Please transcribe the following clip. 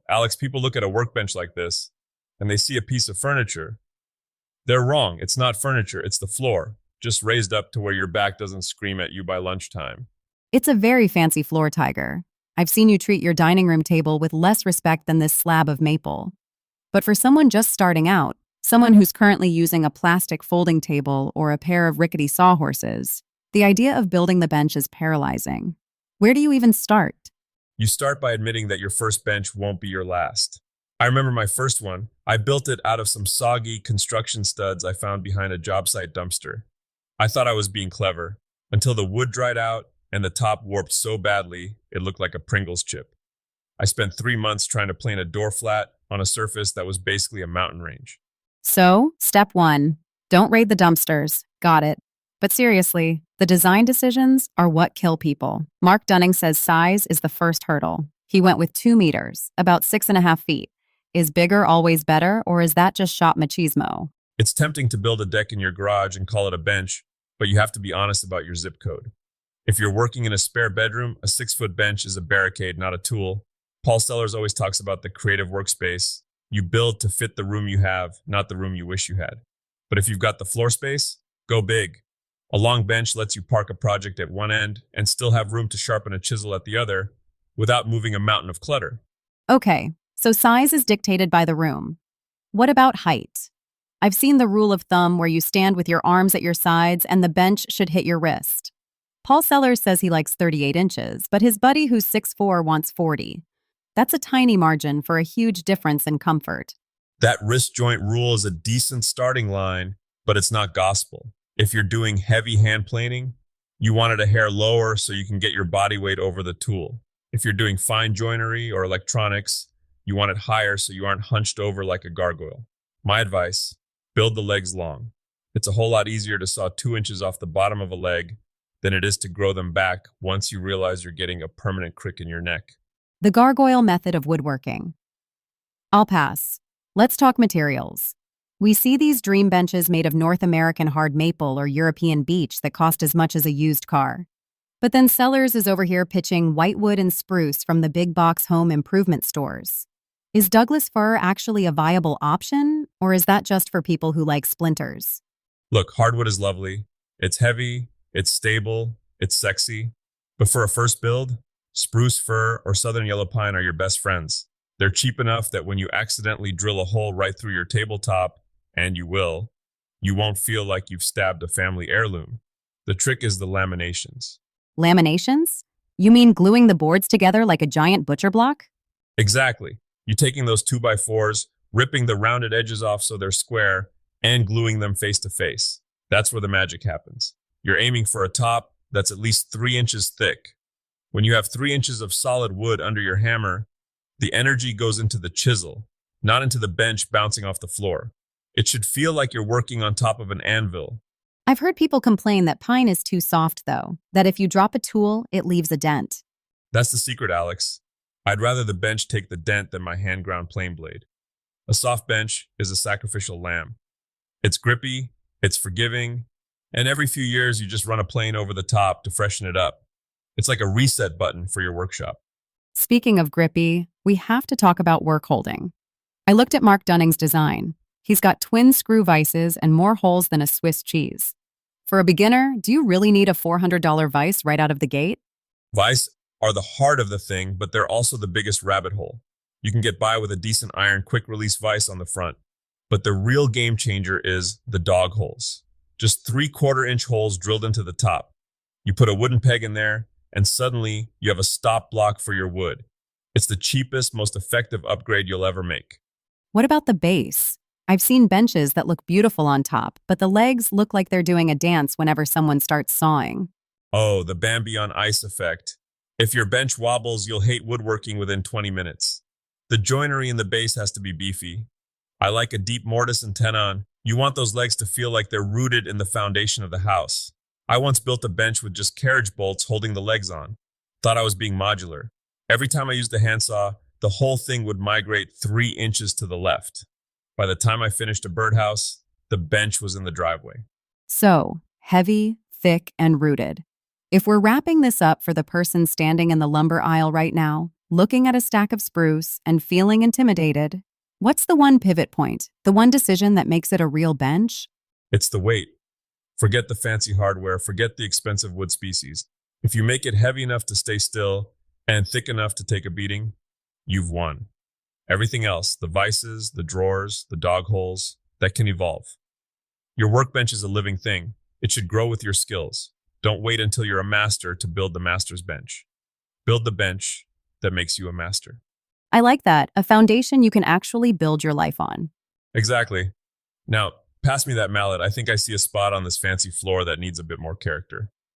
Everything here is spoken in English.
Alex, people look at a workbench like this and they see a piece of furniture. They're wrong. It's not furniture, it's the floor, just raised up to where your back doesn't scream at you by lunchtime. It's a very fancy floor, Tiger. I've seen you treat your dining room table with less respect than this slab of maple. But for someone just starting out, someone who's currently using a plastic folding table or a pair of rickety sawhorses, the idea of building the bench is paralyzing. Where do you even start? You start by admitting that your first bench won't be your last. I remember my first one. I built it out of some soggy construction studs I found behind a job site dumpster. I thought I was being clever, until the wood dried out and the top warped so badly it looked like a Pringles chip. I spent 3 months trying to plane a door flat on a surface that was basically a mountain range. So, step one, don't raid the dumpsters. Got it. But seriously, the design decisions are what kill people. Mark Dunning says size is the first hurdle. He went with 2 meters, about 6.5 feet. Is bigger always better, or is that just shop machismo? It's tempting to build a deck in your garage and call it a bench, but you have to be honest about your zip code. If you're working in a spare bedroom, a 6-foot bench is a barricade, not a tool. Paul Sellers always talks about the creative workspace. You build to fit the room you have, not the room you wish you had. But if you've got the floor space, go big. A long bench lets you park a project at one end and still have room to sharpen a chisel at the other without moving a mountain of clutter. Okay, so size is dictated by the room. What about height? I've seen the rule of thumb where you stand with your arms at your sides and the bench should hit your wrist. Paul Sellers says he likes 38 inches, but his buddy who's 6'4" wants 40. That's a tiny margin for a huge difference in comfort. That wrist joint rule is a decent starting line, but it's not gospel. If you're doing heavy hand planing, you want it a hair lower so you can get your body weight over the tool. If you're doing fine joinery or electronics, you want it higher so you aren't hunched over like a gargoyle. My advice, build the legs long. It's a whole lot easier to saw 2 inches off the bottom of a leg than it is to grow them back once you realize you're getting a permanent crick in your neck. The gargoyle method of woodworking. I'll pass. Let's talk materials. We see these dream benches made of North American hard maple or European beech that cost as much as a used car. But then Sellers is over here pitching whitewood and spruce from the big box home improvement stores. Is Douglas fir actually a viable option, or is that just for people who like splinters? Look, hardwood is lovely. It's heavy, it's stable, it's sexy. But for a first build, spruce fir or southern yellow pine are your best friends. They're cheap enough that when you accidentally drill a hole right through your tabletop, and you will, you won't feel like you've stabbed a family heirloom. The trick is the laminations. Laminations? You mean gluing the boards together like a giant butcher block? Exactly. You're taking those 2x4s, ripping the rounded edges off so they're square, and gluing them face to face. That's where the magic happens. You're aiming for a top that's at least 3 inches thick. When you have 3 inches of solid wood under your hammer, the energy goes into the chisel, not into the bench bouncing off the floor. It should feel like you're working on top of an anvil. I've heard people complain that pine is too soft, though, that if you drop a tool, it leaves a dent. That's the secret, Alex. I'd rather the bench take the dent than my hand-ground plane blade. A soft bench is a sacrificial lamb. It's grippy, it's forgiving, and every few years you just run a plane over the top to freshen it up. It's like a reset button for your workshop. Speaking of grippy, we have to talk about work holding. I looked at Mark Dunning's design. He's got twin screw vices and more holes than a Swiss cheese. For a beginner, do you really need a $400 vise right out of the gate? Vice are the heart of the thing, but they're also the biggest rabbit hole. You can get by with a decent iron quick-release vise on the front, but the real game changer is the dog holes. Just 3/4-inch holes drilled into the top. You put a wooden peg in there, and suddenly you have a stop block for your wood. It's the cheapest, most effective upgrade you'll ever make. What about the base? I've seen benches that look beautiful on top, but the legs look like they're doing a dance whenever someone starts sawing. Oh, the Bambi on ice effect. If your bench wobbles, you'll hate woodworking within 20 minutes. The joinery in the base has to be beefy. I like a deep mortise and tenon. You want those legs to feel like they're rooted in the foundation of the house. I once built a bench with just carriage bolts holding the legs on. Thought I was being modular. Every time I used a handsaw, the whole thing would migrate 3 inches to the left. By the time I finished a birdhouse, the bench was in the driveway. So, heavy, thick, and rooted. If we're wrapping this up for the person standing in the lumber aisle right now, Looking at a stack of spruce and feeling intimidated, what's the one pivot point, the one decision that makes it a real bench? It's the weight. Forget the fancy hardware, forget the expensive wood species. If you make it heavy enough to stay still and thick enough to take a beating, you've won. Everything else, the vices, the drawers, the dog holes, that can evolve. Your workbench is a living thing. It should grow with your skills. Don't wait until you're a master to build the master's bench. Build the bench that makes you a master. I like that, a foundation you can actually build your life on. Exactly. Now, pass me that mallet. I think I see a spot on this fancy floor that needs a bit more character.